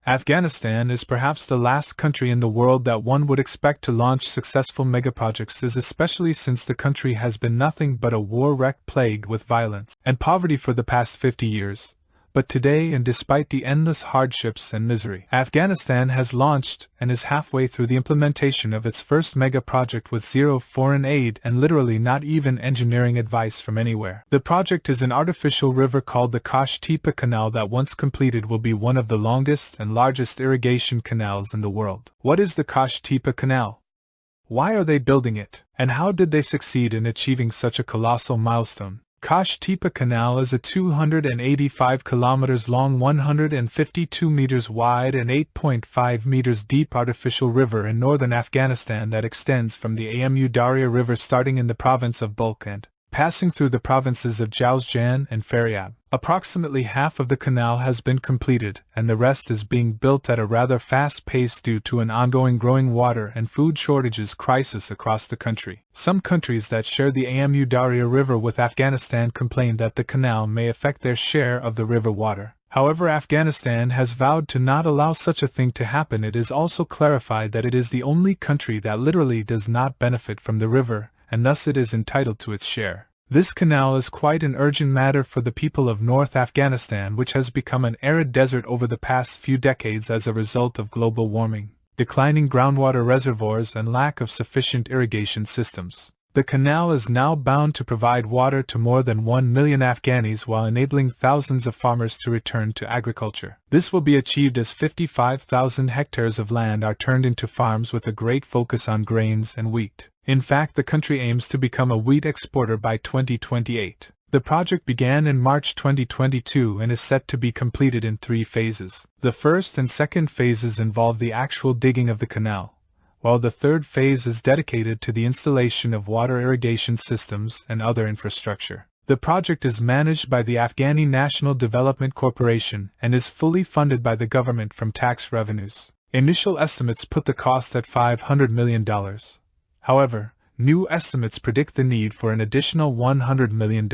Afghanistan is perhaps the last country in the world that one would expect to launch successful megaprojects, especially since the country has been nothing but a war-wrecked plague with violence and poverty for the past 50 years. But today, and despite the endless hardships and misery, Afghanistan has launched and is halfway through the implementation of its first mega project with zero foreign aid and literally not even engineering advice from anywhere. The project is an artificial river called the Qosh Tepa Canal that, once completed, will be one of the longest and largest irrigation canals in the world. What is the Qosh Tepa Canal? Why are they building it? And how did they succeed in achieving such a colossal milestone? Qosh Tepa Canal is a 285 kilometers long, 152 meters wide and 8.5 meters deep artificial river in northern Afghanistan that extends from the Amu Darya River starting in the province of Balkh and passing through the provinces of Jowzjan and Faryab. Approximately half of the canal has been completed, and the rest is being built at a rather fast pace due to an ongoing growing water and food shortages crisis across the country. Some countries that share the Amu Darya River with Afghanistan complain that the canal may affect their share of the river water. However, Afghanistan has vowed to not allow such a thing to happen. It is also clarified that it is the only country that literally does not benefit from the river, and thus it is entitled to its share. This canal is quite an urgent matter for the people of North Afghanistan, which has become an arid desert over the past few decades as a result of global warming, declining groundwater reservoirs, and lack of sufficient irrigation systems. The canal is now bound to provide water to more than 1 million Afghanis while enabling thousands of farmers to return to agriculture. This will be achieved as 55,000 hectares of land are turned into farms with a great focus on grains and wheat. In fact, the country aims to become a wheat exporter by 2028. The project began in March 2022 and is set to be completed in 3 phases. The first and second phases involve the actual digging of the canal, while the third phase is dedicated to the installation of water irrigation systems and other infrastructure. The project is managed by the Afghani National Development Corporation and is fully funded by the government from tax revenues. Initial estimates put the cost at $500 million. However, new estimates predict the need for an additional $100 million.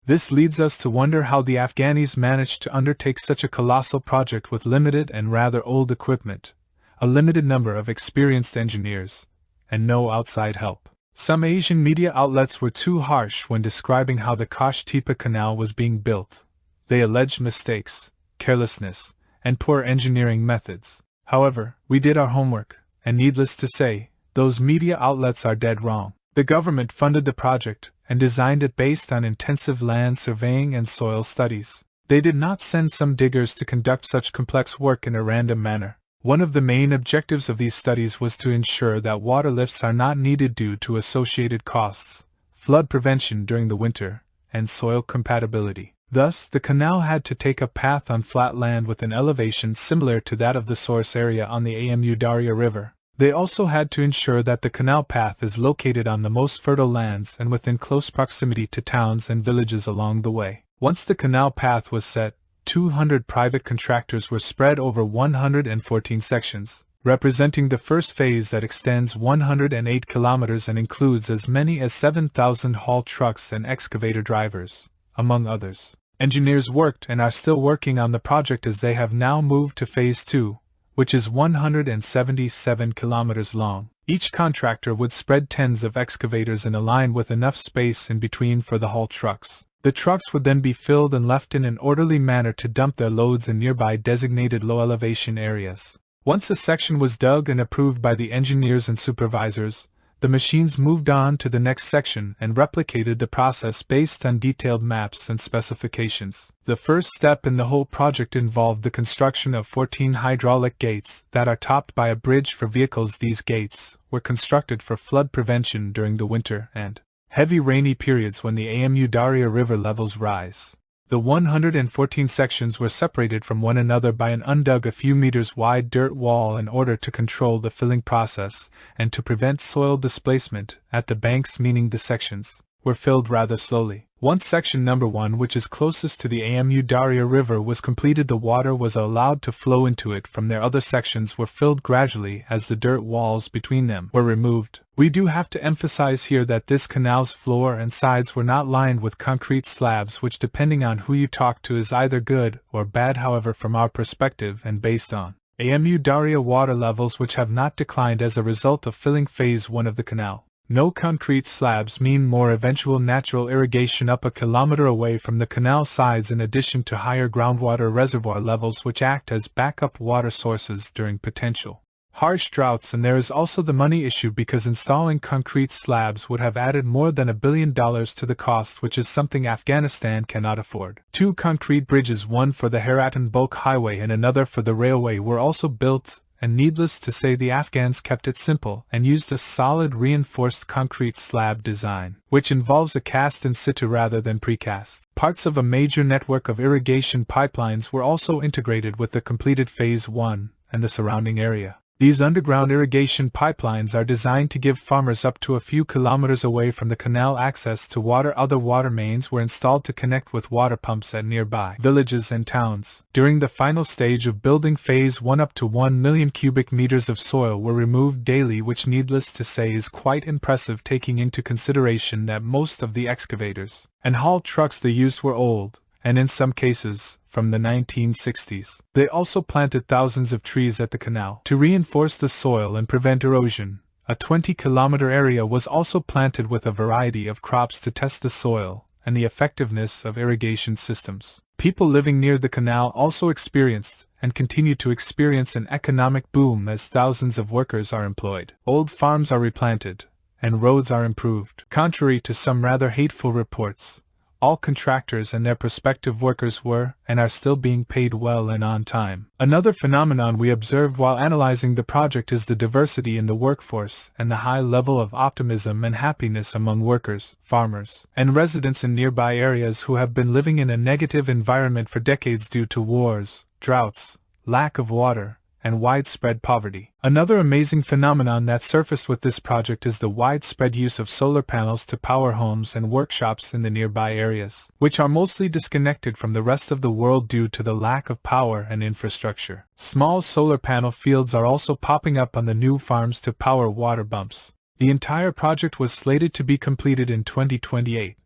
This leads us to wonder how the Afghanis managed to undertake such a colossal project with limited and rather old equipment, a limited number of experienced engineers, and no outside help. Some Asian media outlets were too harsh when describing how the Qosh Tepa Canal was being built. They alleged mistakes, carelessness, and poor engineering methods. However, we did our homework, and needless to say, those media outlets are dead wrong. The government funded the project and designed it based on intensive land surveying and soil studies. They did not send some diggers to conduct such complex work in a random manner. One of the main objectives of these studies was to ensure that water lifts are not needed due to associated costs, flood prevention during the winter, and soil compatibility. Thus, the canal had to take a path on flat land with an elevation similar to that of the source area on the Amu Darya River. They also had to ensure that the canal path is located on the most fertile lands and within close proximity to towns and villages along the way. Once the canal path was set, 200 private contractors were spread over 114 sections, representing the first phase that extends 108 kilometers and includes as many as 7,000 haul trucks and excavator drivers, among others. Engineers worked and are still working on the project as they have now moved to Phase 2, which is 177 kilometers long. Each contractor would spread tens of excavators in a line with enough space in between for the haul trucks. The trucks would then be filled and left in an orderly manner to dump their loads in nearby designated low-elevation areas. Once a section was dug and approved by the engineers and supervisors, the machines moved on to the next section and replicated the process based on detailed maps and specifications. The first step in the whole project involved the construction of 14 hydraulic gates that are topped by a bridge for vehicles. These gates were constructed for flood prevention during the winter and heavy rainy periods when the Amu Darya River levels rise. The 114 sections were separated from one another by an undug a few meters wide dirt wall in order to control the filling process and to prevent soil displacement at the banks, meaning the sections were filled rather slowly. Once section number 1, which is closest to the Amu Darya River, was completed, the water was allowed to flow into it from their other sections were filled gradually as the dirt walls between them were removed. We do have to emphasize here that this canal's floor and sides were not lined with concrete slabs, which, depending on who you talk to, is either good or bad. However, from our perspective and based on AMU Darya water levels, which have not declined as a result of filling phase 1 of the canal, no concrete slabs mean more eventual natural irrigation up a kilometer away from the canal sides, in addition to higher groundwater reservoir levels, which act as backup water sources during potential harsh droughts. And there is also the money issue, because installing concrete slabs would have added more than $1 billion to the cost, which is something Afghanistan cannot afford. 2 concrete bridges, one for the Herat-and-Bulk highway and another for the railway, were also built, and needless to say the Afghans kept it simple and used a solid reinforced concrete slab design, which involves a cast in situ rather than precast. Parts of a major network of irrigation pipelines were also integrated with the completed Phase 1 and the surrounding area. These underground irrigation pipelines are designed to give farmers up to a few kilometers away from the canal access to water. Other water mains were installed to connect with water pumps at nearby villages and towns. During the final stage of building Phase 1, up to 1 million cubic meters of soil were removed daily, which needless to say is quite impressive, taking into consideration that most of the excavators and haul trucks they used were old, and in some cases, from the 1960s. They also planted thousands of trees at the canal to reinforce the soil and prevent erosion. A 20-kilometer area was also planted with a variety of crops to test the soil and the effectiveness of irrigation systems. People living near the canal also experienced, and continue to experience, an economic boom as thousands of workers are employed. Old farms are replanted, and roads are improved. Contrary to some rather hateful reports, all contractors and their prospective workers were and are still being paid well and on time. Another phenomenon we observed while analyzing the project is the diversity in the workforce and the high level of optimism and happiness among workers, farmers, and residents in nearby areas who have been living in a negative environment for decades due to wars, droughts, lack of water, and widespread poverty. Another amazing phenomenon that surfaced with this project is the widespread use of solar panels to power homes and workshops in the nearby areas, which are mostly disconnected from the rest of the world due to the lack of power and infrastructure. Small solar panel fields are also popping up on the new farms to power water pumps. The entire project was slated to be completed in 2028,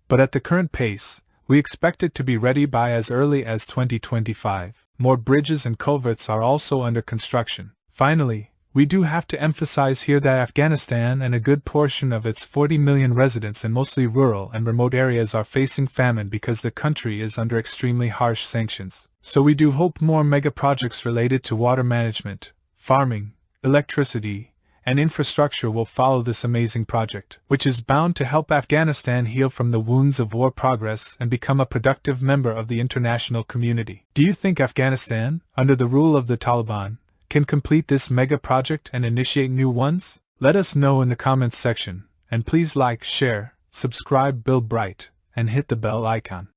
but at the current pace, we expect it to be ready by as early as 2025. More bridges and culverts are also under construction. Finally, we do have to emphasize here that Afghanistan and a good portion of its 40 million residents in mostly rural and remote areas are facing famine because the country is under extremely harsh sanctions. So we do hope more mega projects related to water management, farming, electricity, and infrastructure will follow this amazing project, which is bound to help Afghanistan heal from the wounds of war progress and become a productive member of the international community. Do you think Afghanistan, under the rule of the Taliban, can complete this mega project and initiate new ones? Let us know in the comments section, and please like, share, subscribe, build bright, and hit the bell icon.